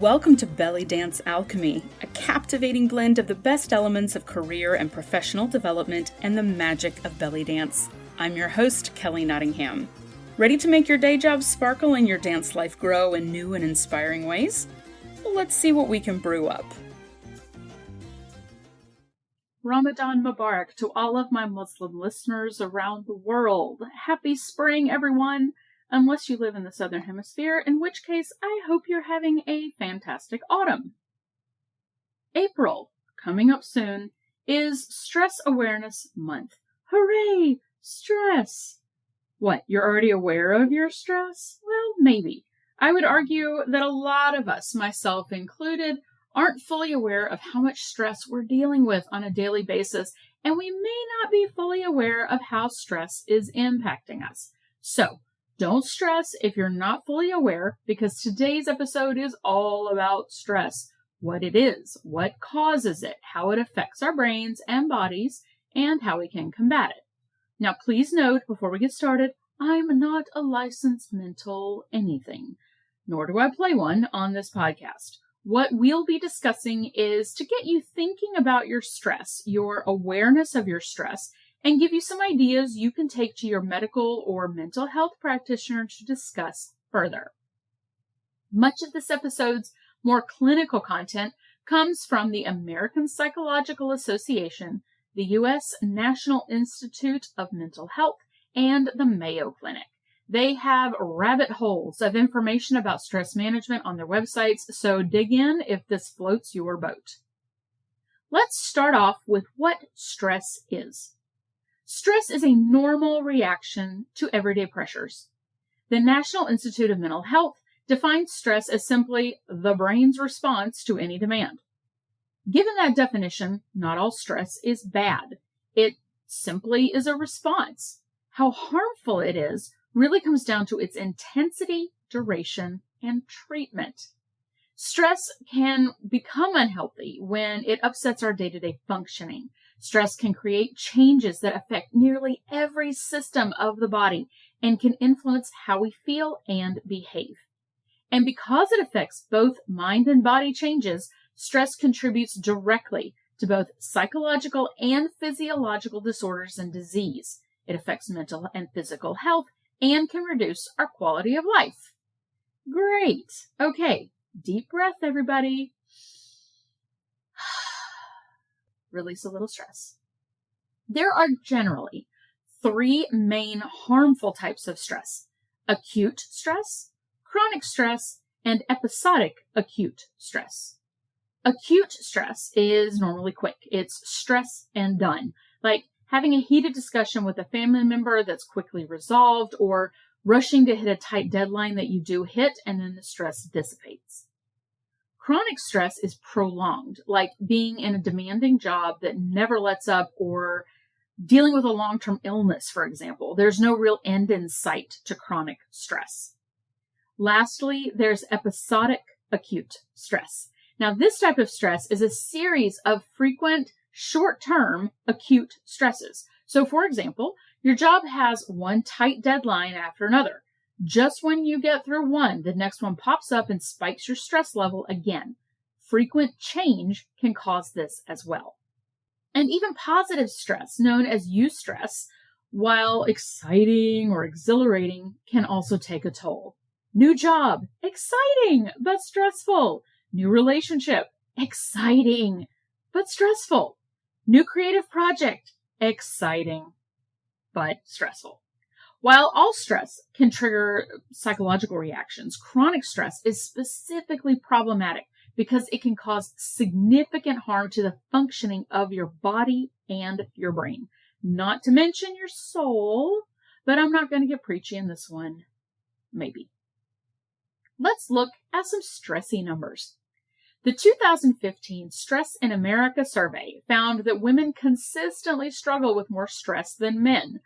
Welcome to Belly Dance Alchemy, a captivating blend of the best elements of career and professional development and the magic of belly dance. I'm your host, Kelly Nottingham. Ready to make your day job sparkle and your dance life grow in new and inspiring ways? Well, let's see what we can brew up. Ramadan Mubarak to all of my Muslim listeners around the world. Happy spring, everyone! Unless you live in the Southern Hemisphere, in which case I hope you're having a fantastic autumn. April, coming up soon, is Stress Awareness Month. Hooray! Stress! What, you're already aware of your stress? Well, maybe. I would argue that a lot of us, myself included, aren't fully aware of how much stress we're dealing with on a daily basis, and we may not be fully aware of how stress is impacting us. So, don't stress if you're not fully aware, because today's episode is all about stress. What it is, what causes it, how it affects our brains and bodies, and how we can combat it. Now, please note, before we get started, I'm not a licensed mental anything, nor do I play one on this podcast. What we'll be discussing is to get you thinking about your stress, your awareness of your stress, and give you some ideas you can take to your medical or mental health practitioner to discuss further. Much of this episode's more clinical content comes from the American Psychological Association, the U.S. National Institute of Mental Health, and the Mayo Clinic. They have rabbit holes of information about stress management on their websites, so dig in if this floats your boat. Let's start off with what stress is. Stress is a normal reaction to everyday pressures. The National Institute of Mental Health defines stress as simply the brain's response to any demand. Given that definition, not all stress is bad. It simply is a response. How harmful it is really comes down to its intensity, duration, and treatment. Stress can become unhealthy when it upsets our day-to-day functioning. Stress can create changes that affect nearly every system of the body and can influence how we feel and behave. And because it affects both mind and body changes, stress contributes directly to both psychological and physiological disorders and disease. It affects mental and physical health and can reduce our quality of life. Great. Okay, deep breath, everybody. Release a little stress. There are generally three main harmful types of stress: acute stress, chronic stress, and episodic acute stress. Acute stress is normally quick. It's stress and done. Like having a heated discussion with a family member that's quickly resolved, or rushing to hit a tight deadline that you do hit and then the stress dissipates. Chronic stress is prolonged, like being in a demanding job that never lets up, or dealing with a long-term illness, for example. There's no real end in sight to chronic stress. Lastly, there's episodic acute stress. Now, this type of stress is a series of frequent, short-term acute stresses. So, for example, your job has one tight deadline after another. Just when you get through one, the next one pops up and spikes your stress level again. Frequent change can cause this as well. And even positive stress, known as eustress, while exciting or exhilarating, can also take a toll. New job, exciting but stressful. New relationship, exciting but stressful. New creative project, exciting but stressful. While all stress can trigger psychological reactions, chronic stress is specifically problematic because it can cause significant harm to the functioning of your body and your brain. Not to mention your soul, but I'm not going to get preachy in this one. Maybe. Let's look at some stressy numbers. The 2015 Stress in America survey found that women consistently struggle with more stress than men.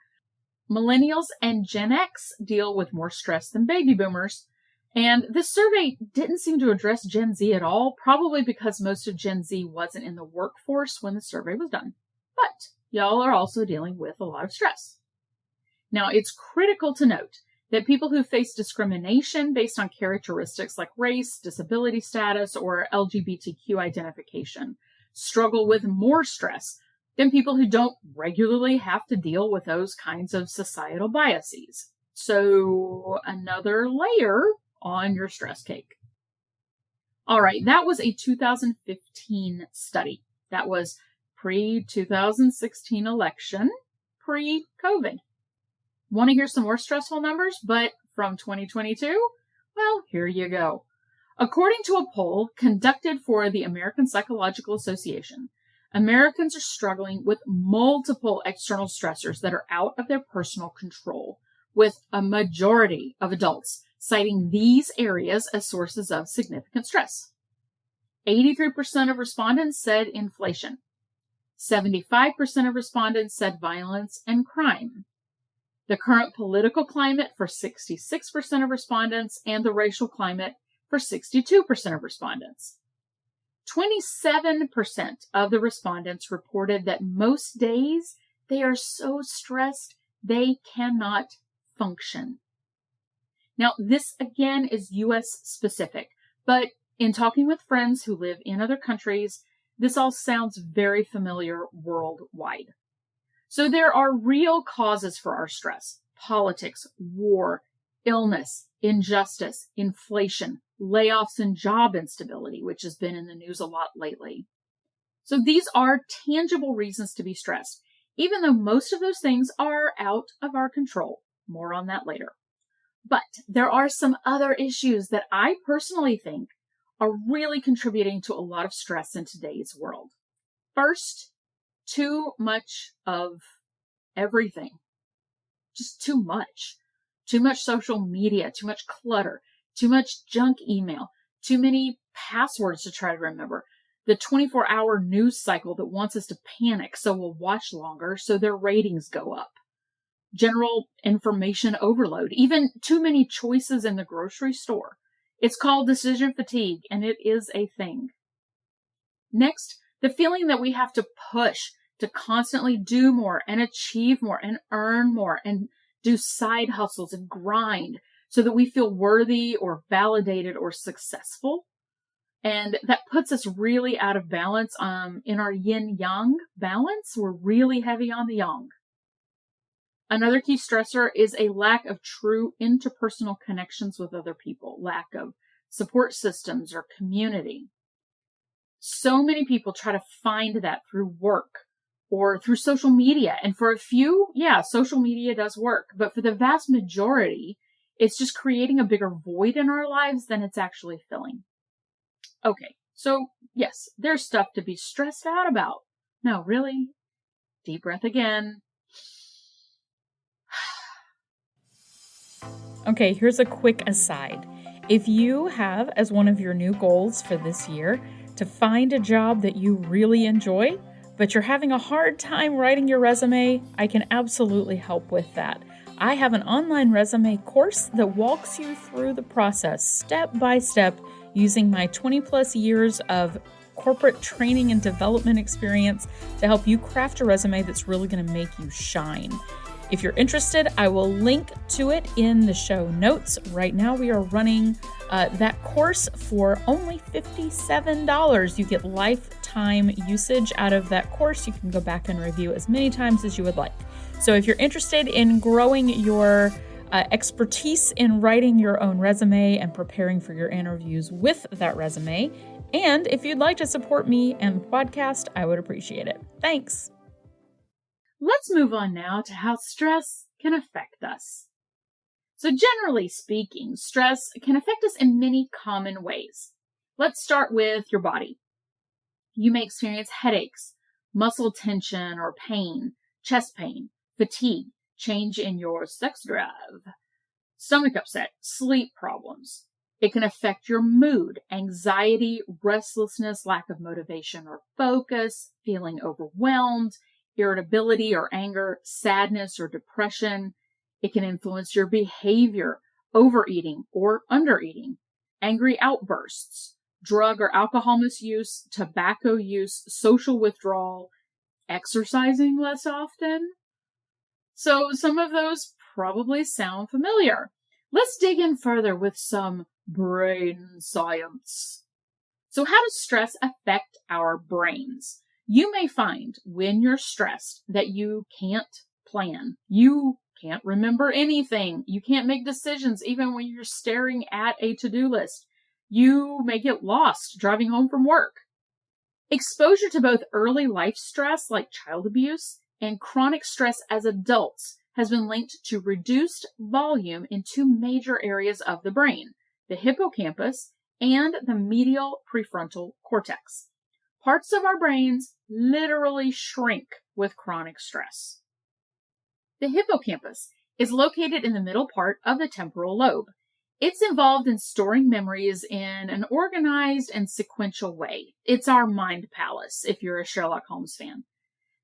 Millennials and Gen X deal with more stress than baby boomers. And this survey didn't seem to address Gen Z at all, probably because most of Gen Z wasn't in the workforce when the survey was done. But y'all are also dealing with a lot of stress. Now, it's critical to note that people who face discrimination based on characteristics like race, disability status, or LGBTQ identification struggle with more stress than people who don't regularly have to deal with those kinds of societal biases. So another layer on your stress cake. All right, that was a 2015 study. That was pre-2016 election, pre-COVID. Want to hear some more stressful numbers, but from 2022? Well, here you go. According to a poll conducted for the American Psychological Association, Americans are struggling with multiple external stressors that are out of their personal control, with a majority of adults citing these areas as sources of significant stress. 83% of respondents said inflation. 75% of respondents said violence and crime. The current political climate for 66% of respondents, and the racial climate for 62% of respondents. 27% of the respondents reported that most days they are so stressed they cannot function. Now, this again is US specific, but in talking with friends who live in other countries, this all sounds very familiar worldwide. So there are real causes for our stress: politics, war, illness, injustice, inflation, layoffs, and job instability, which has been in the news a lot lately. So these are tangible reasons to be stressed, even though most of those things are out of our control. More on that later. But there are some other issues that I personally think are really contributing to a lot of stress in today's world. First, too much of everything. Just too much. Too much social media, too much clutter, too much junk email, too many passwords to try to remember. The 24-hour news cycle that wants us to panic so we'll watch longer so their ratings go up. General information overload, even too many choices in the grocery store. It's called decision fatigue, and it is a thing. Next, the feeling that we have to push to constantly do more and achieve more and earn more and do side hustles and grind so that we feel worthy or validated or successful. And that puts us really out of balance in our yin-yang balance. We're really heavy on the yang. Another key stressor is a lack of true interpersonal connections with other people, lack of support systems or community. So many people try to find that through work or through social media. And for a few, yeah, social media does work. But for the vast majority, it's just creating a bigger void in our lives than it's actually filling. Okay, so yes, there's stuff to be stressed out about. No, really? Deep breath again. Okay, here's a quick aside. If you have as one of your new goals for this year to find a job that you really enjoy, but you're having a hard time writing your resume, I can absolutely help with that. I have an online resume course that walks you through the process step by step using my 20 plus years of corporate training and development experience to help you craft a resume that's really going to make you shine. If you're interested, I will link to it in the show notes. Right now, we are running that course for only $57. You get lifetime usage out of that course. You can go back and review as many times as you would like. So if you're interested in growing your expertise in writing your own resume and preparing for your interviews with that resume, and if you'd like to support me and the podcast, I would appreciate it. Thanks. Let's move on now to how stress can affect us. So generally speaking, stress can affect us in many common ways. Let's start with your body. You may experience headaches, muscle tension or pain, chest pain, fatigue, change in your sex drive, stomach upset, sleep problems. It can affect your mood, anxiety, restlessness, lack of motivation or focus, feeling overwhelmed, irritability or anger, sadness or depression. It can influence your behavior, overeating or undereating, angry outbursts, drug or alcohol misuse, tobacco use, social withdrawal, exercising less often. So some of those probably sound familiar. Let's dig in further with some brain science. So how does stress affect our brains? You may find when you're stressed that you can't plan. You can't remember anything. You can't make decisions even when you're staring at a to-do list. You may get lost driving home from work. Exposure to both early life stress like child abuse and chronic stress as adults has been linked to reduced volume in two major areas of the brain, the hippocampus and the medial prefrontal cortex. Parts of our brains literally shrink with chronic stress. The hippocampus is located in the middle part of the temporal lobe. It's involved in storing memories in an organized and sequential way. It's our mind palace, if you're a Sherlock Holmes fan.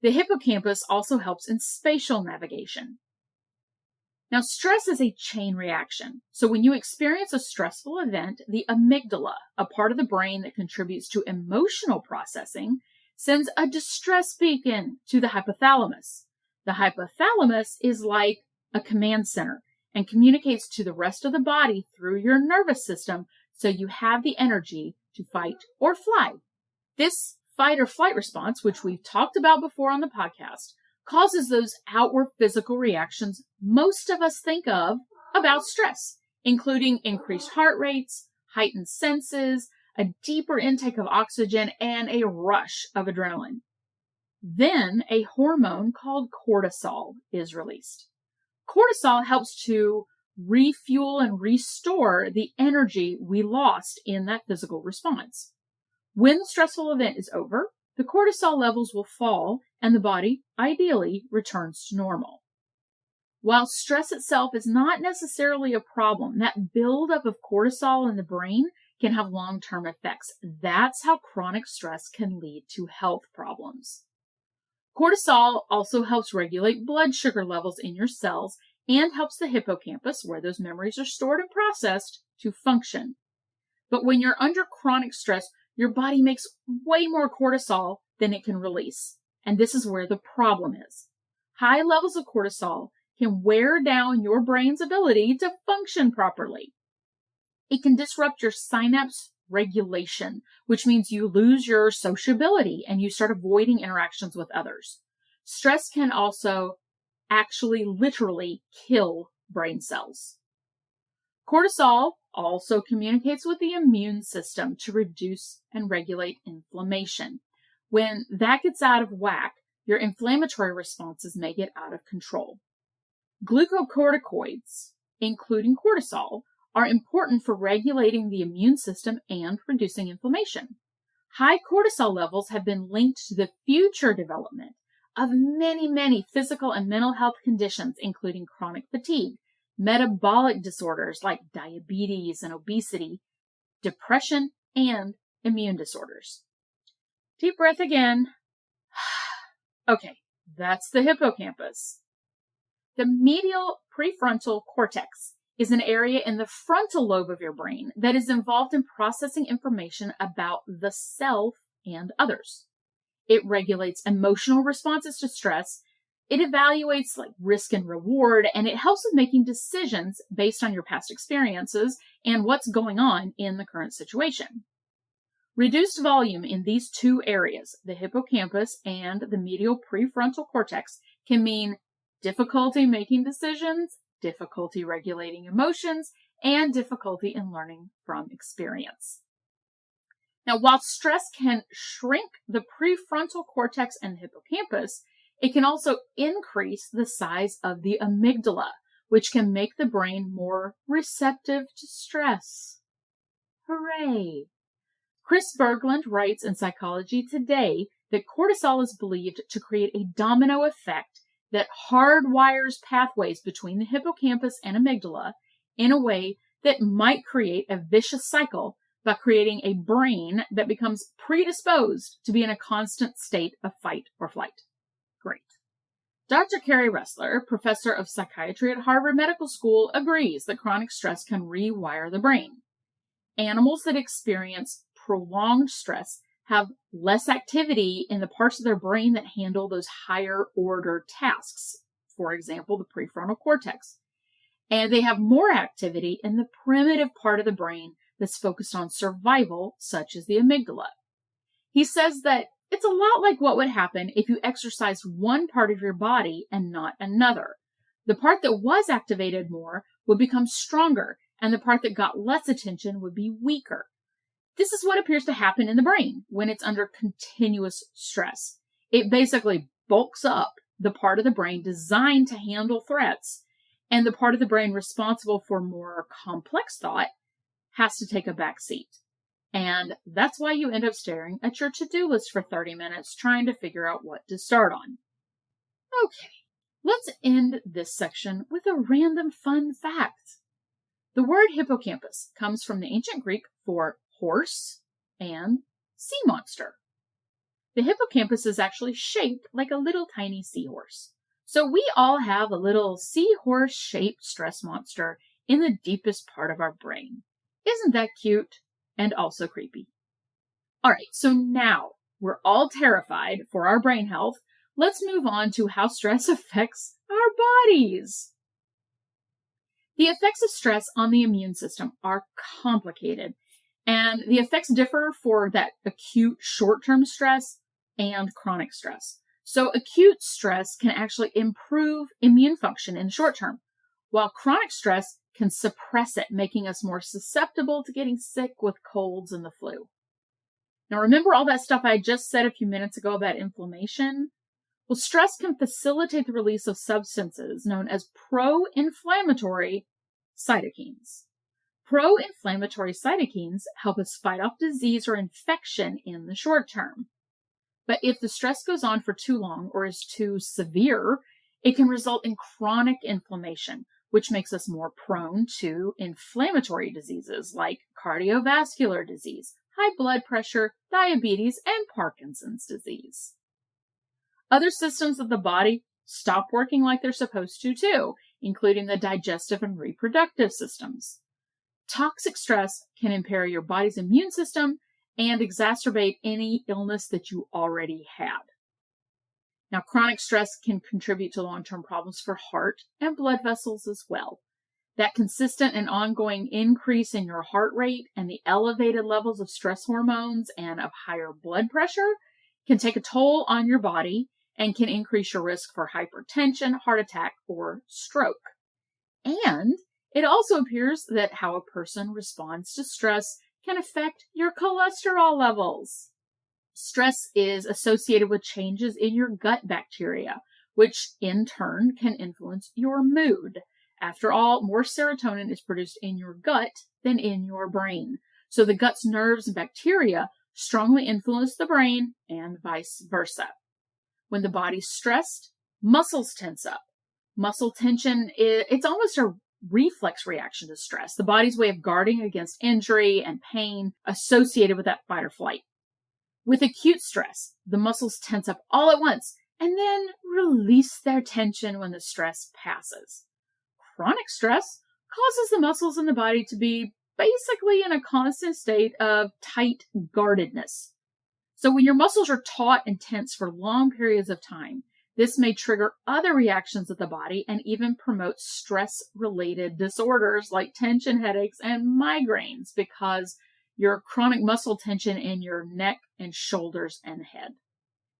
The hippocampus also helps in spatial navigation. Now, stress is a chain reaction. So when you experience a stressful event, the amygdala, a part of the brain that contributes to emotional processing, sends a distress beacon to the hypothalamus. The hypothalamus is like a command center and communicates to the rest of the body through your nervous system so you have the energy to fight or fly. This fight or flight response, which we've talked about before on the podcast, causes those outward physical reactions most of us think of about stress, including increased heart rates, heightened senses, a deeper intake of oxygen, and a rush of adrenaline. Then a hormone called cortisol is released. Cortisol helps to refuel and restore the energy we lost in that physical response. When the stressful event is over, the cortisol levels will fall and the body, ideally, returns to normal. While stress itself is not necessarily a problem, that buildup of cortisol in the brain can have long-term effects. That's how chronic stress can lead to health problems. Cortisol also helps regulate blood sugar levels in your cells and helps the hippocampus, where those memories are stored and processed, to function. But when you're under chronic stress, your body makes way more cortisol than it can release. And this is where the problem is. High levels of cortisol can wear down your brain's ability to function properly. It can disrupt your synapse regulation, which means you lose your sociability and you start avoiding interactions with others. Stress can also actually literally kill brain cells. Cortisol also communicates with the immune system to reduce and regulate inflammation. When that gets out of whack, your inflammatory responses may get out of control. Glucocorticoids, including cortisol, are important for regulating the immune system and reducing inflammation. High cortisol levels have been linked to the future development of many physical and mental health conditions, including chronic fatigue, metabolic disorders like diabetes and obesity, depression, and immune disorders. Deep breath again. Okay, that's the hippocampus. The medial prefrontal cortex is an area in the frontal lobe of your brain that is involved in processing information about the self and others. It regulates emotional responses to stress. It evaluates risk and reward, and it helps with making decisions based on your past experiences and what's going on in the current situation. Reduced volume in these two areas, the hippocampus and the medial prefrontal cortex, can mean difficulty making decisions, difficulty regulating emotions, and difficulty in learning from experience. Now, while stress can shrink the prefrontal cortex and hippocampus, it can also increase the size of the amygdala, which can make the brain more receptive to stress. Hooray! Chris Berglund writes in Psychology Today that cortisol is believed to create a domino effect that hardwires pathways between the hippocampus and amygdala in a way that might create a vicious cycle by creating a brain that becomes predisposed to be in a constant state of fight or flight. Great. Dr. Carrie Ressler, professor of psychiatry at Harvard Medical School, agrees that chronic stress can rewire the brain. Animals that experience prolonged stress have less activity in the parts of their brain that handle those higher order tasks, for example, the prefrontal cortex. And they have more activity in the primitive part of the brain that's focused on survival, such as the amygdala. He says that it's a lot like what would happen if you exercised one part of your body and not another. The part that was activated more would become stronger, and the part that got less attention would be weaker. This is what appears to happen in the brain when it's under continuous stress. It basically bulks up the part of the brain designed to handle threats, and the part of the brain responsible for more complex thought has to take a back seat. And that's why you end up staring at your to-do list for 30 minutes trying to figure out what to start on. Okay, let's end this section with a random fun fact. The word hippocampus comes from the ancient Greek for horse and sea monster. The hippocampus is actually shaped like a little tiny seahorse. So we all have a little seahorse-shaped stress monster in the deepest part of our brain. Isn't that cute? And also creepy. All right, so now we're all terrified for our brain health. Let's move on to how stress affects our bodies. The effects of stress on the immune system are complicated, and the effects differ for that acute short-term stress and chronic stress. So acute stress can actually improve immune function in the short term, while chronic stress can suppress it, making us more susceptible to getting sick with colds and the flu. Now, remember all that stuff I just said a few minutes ago about inflammation? Well, stress can facilitate the release of substances known as pro-inflammatory cytokines. Pro-inflammatory cytokines help us fight off disease or infection in the short term. But if the stress goes on for too long or is too severe, it can result in chronic inflammation, which makes us more prone to inflammatory diseases like cardiovascular disease, high blood pressure, diabetes, and Parkinson's disease. Other systems of the body stop working like they're supposed to too, including the digestive and reproductive systems. Toxic stress can impair your body's immune system and exacerbate any illness that you already had. Now, chronic stress can contribute to long-term problems for heart and blood vessels as well. That consistent and ongoing increase in your heart rate and the elevated levels of stress hormones and of higher blood pressure can take a toll on your body and can increase your risk for hypertension, heart attack, or stroke. And it also appears that how a person responds to stress can affect your cholesterol levels. Stress is associated with changes in your gut bacteria, which in turn can influence your mood. After all, more serotonin is produced in your gut than in your brain. So the gut's nerves and bacteria strongly influence the brain and vice versa. When the body's stressed, muscles tense up. Muscle tension it's almost a reflex reaction to stress, the body's way of guarding against injury and pain associated with that fight or flight. With acute stress, the muscles tense up all at once and then release their tension when the stress passes. Chronic stress causes the muscles in the body to be basically in a constant state of tight guardedness. So when your muscles are taut and tense for long periods of time, this may trigger other reactions of the body and even promote stress-related disorders like tension headaches and migraines because your chronic muscle tension in your neck and shoulders and head.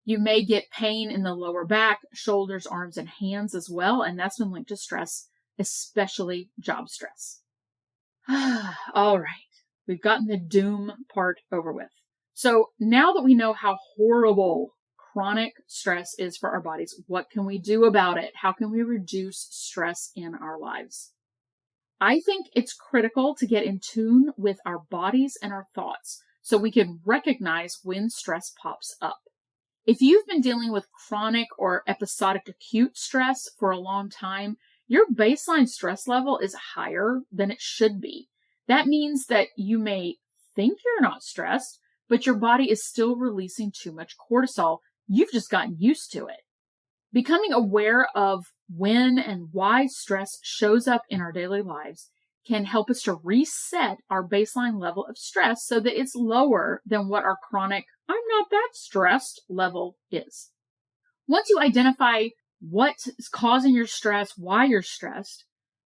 You may get pain in the lower back, shoulders, arms, and hands as well, and that's been linked to stress, especially job stress. All right, we've gotten the doom part over with. So now that we know how horrible chronic stress is for our bodies, what can we do about it? How can we reduce stress in our lives? I think it's critical to get in tune with our bodies and our thoughts so we can recognize when stress pops up. If you've been dealing with chronic or episodic acute stress for a long time, your baseline stress level is higher than it should be. That means that you may think you're not stressed, but your body is still releasing too much cortisol. You've just gotten used to it. Becoming aware of when and why stress shows up in our daily lives can help us to reset our baseline level of stress so that it's lower than what our chronic, I'm not that stressed level is. Once you identify what is causing your stress, why you're stressed,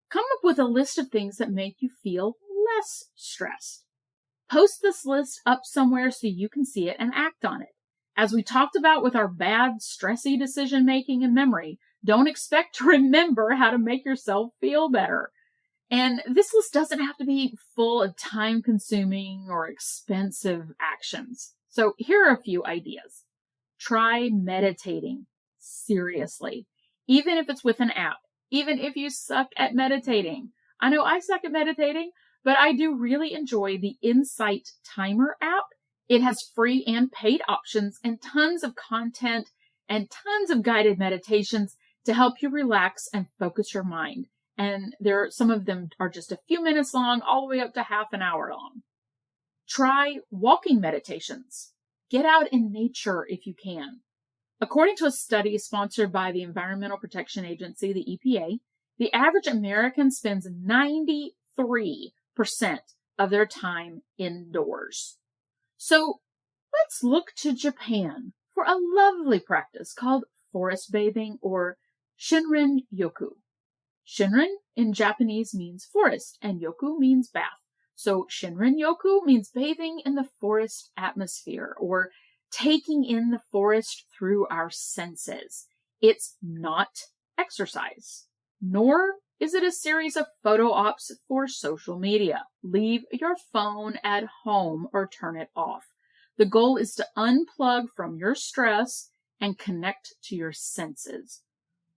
Come up with a list of things that make you feel less stressed. Post this list up somewhere so you can see it and act on it. As we talked about with our bad, stressy decision making and memory, don't expect to remember how to make yourself feel better. And this list doesn't have to be full of time-consuming or expensive actions. So here are a few ideas. Try meditating. Seriously. Even if it's with an app. Even if you suck at meditating. I know I suck at meditating, but I do really enjoy the Insight Timer app. It has free and paid options and tons of content and tons of guided meditations to help you relax and focus your mind. And some of them are just a few minutes long, all the way up to half an hour long. Try walking meditations. Get out in nature if you can. According to a study sponsored by the Environmental Protection Agency, the EPA, the average American spends 93% of their time indoors. So let's look to Japan for a lovely practice called forest bathing or Shinrin-yoku. Shinrin in Japanese means forest and yoku means bath. So Shinrin-yoku means bathing in the forest atmosphere or taking in the forest through our senses. It's not exercise, nor is it a series of photo ops for social media. Leave your phone at home or turn it off. The goal is to unplug from your stress and connect to your senses.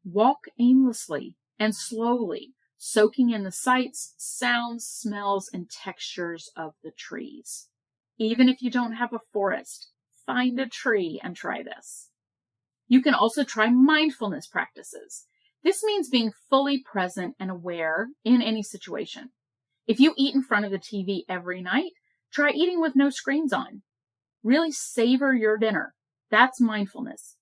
Walk aimlessly and slowly, soaking in the sights, sounds, smells, and textures of the trees. Even if you don't have a forest, find a tree and try this. You can also try mindfulness practices. This means being fully present and aware in any situation. If you eat in front of the TV every night, try eating with no screens on. Really savor your dinner. That's mindfulness.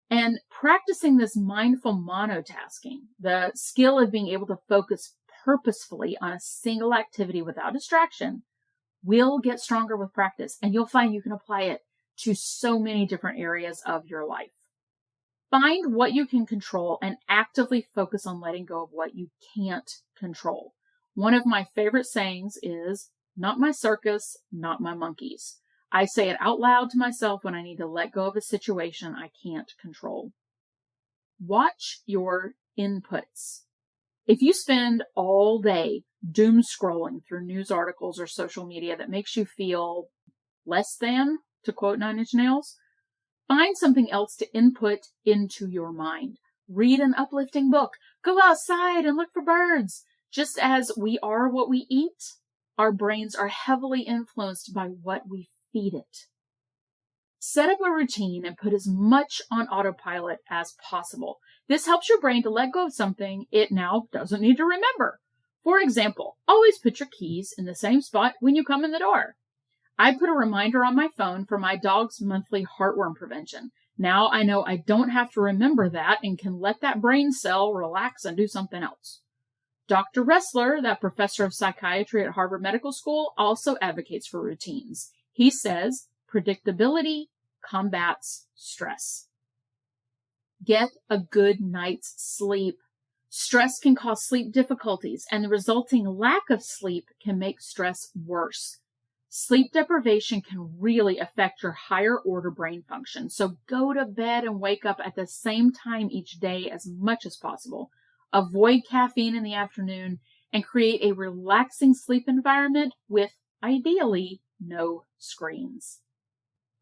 And practicing this mindful monotasking, the skill of being able to focus purposefully on a single activity without distraction, will get stronger with practice, and you'll find you can apply it to so many different areas of your life. Find what you can control and actively focus on letting go of what you can't control. One of my favorite sayings is, "Not my circus, not my monkeys." I say it out loud to myself when I need to let go of a situation I can't control. Watch your inputs. If you spend all day doom scrolling through news articles or social media that makes you feel less than, to quote Nine Inch Nails, find something else to input into your mind. Read an uplifting book. Go outside and look for birds. Just as we are what we eat, our brains are heavily influenced by what we feed it. Set up a routine and put as much on autopilot as possible. This helps your brain to let go of something it now doesn't need to remember. For example, always put your keys in the same spot when you come in the door. I put a reminder on my phone for my dog's monthly heartworm prevention. Now I know I don't have to remember that and can let that brain cell relax and do something else. Dr. Ressler, that professor of psychiatry at Harvard Medical School, also advocates for routines. He says, predictability combats stress. Get a good night's sleep. Stress can cause sleep difficulties, and the resulting lack of sleep can make stress worse. Sleep deprivation can really affect your higher order brain function, so go to bed and wake up at the same time each day as much as possible. Avoid caffeine in the afternoon and create a relaxing sleep environment with, ideally, no screens.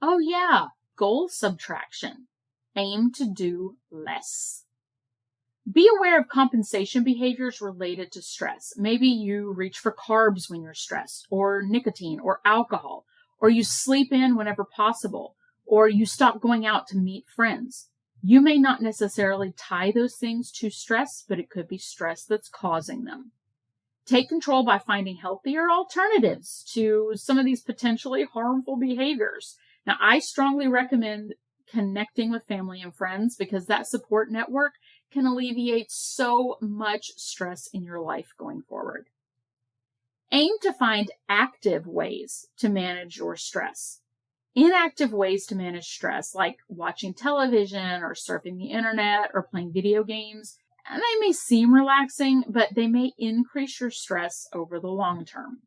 Oh yeah, goal subtraction. Aim to do less. Be aware of compensation behaviors related to stress. Maybe you reach for carbs when you're stressed, or nicotine, or alcohol, or you sleep in whenever possible, or you stop going out to meet friends. You may not necessarily tie those things to stress, but it could be stress that's causing them. Take control by finding healthier alternatives to some of these potentially harmful behaviors. Now, I strongly recommend connecting with family and friends because that support network can alleviate so much stress in your life going forward. Aim to find active ways to manage your stress. Inactive ways to manage stress, like watching television or surfing the internet or playing video games, And they may seem relaxing, but they may increase your stress over the long term.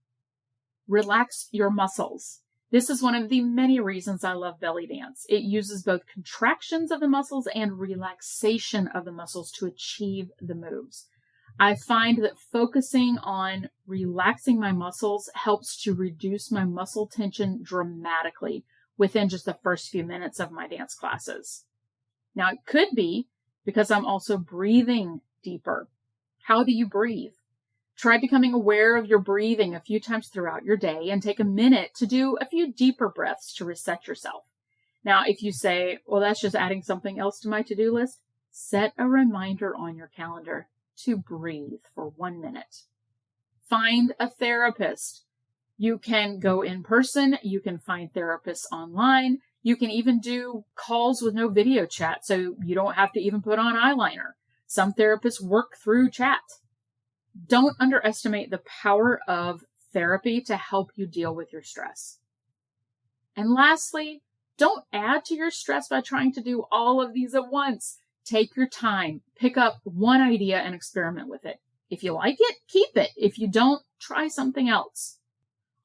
Relax your muscles. This is one of the many reasons I love belly dance. It uses both contractions of the muscles and relaxation of the muscles to achieve the moves. I find that focusing on relaxing my muscles helps to reduce my muscle tension dramatically within just the first few minutes of my dance classes. Now, it could be because I'm also breathing deeper. How do you breathe? Try becoming aware of your breathing a few times throughout your day and take a minute to do a few deeper breaths to reset yourself. Now, if you say, well, that's just adding something else to my to-do list, set a reminder on your calendar to breathe for 1 minute. Find a therapist. You can go in person. You can find therapists online. You can even do calls with no video chat, so you don't have to even put on eyeliner. Some therapists work through chat. Don't underestimate the power of therapy to help you deal with your stress. And lastly, don't add to your stress by trying to do all of these at once. Take your time, pick up one idea and experiment with it. If you like it, keep it. If you don't, try something else.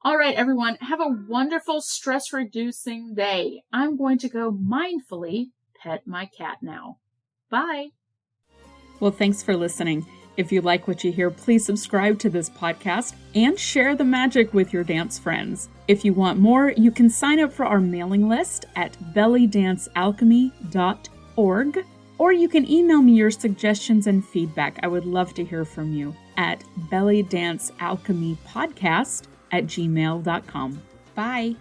All right, everyone, have a wonderful stress-reducing day. I'm going to go mindfully pet my cat now. Bye. Well, thanks for listening. If you like what you hear, please subscribe to this podcast and share the magic with your dance friends. If you want more, you can sign up for our mailing list at bellydancealchemy.org, or you can email me your suggestions and feedback. I would love to hear from you at bellydancealchemypodcast@gmail.com. Bye.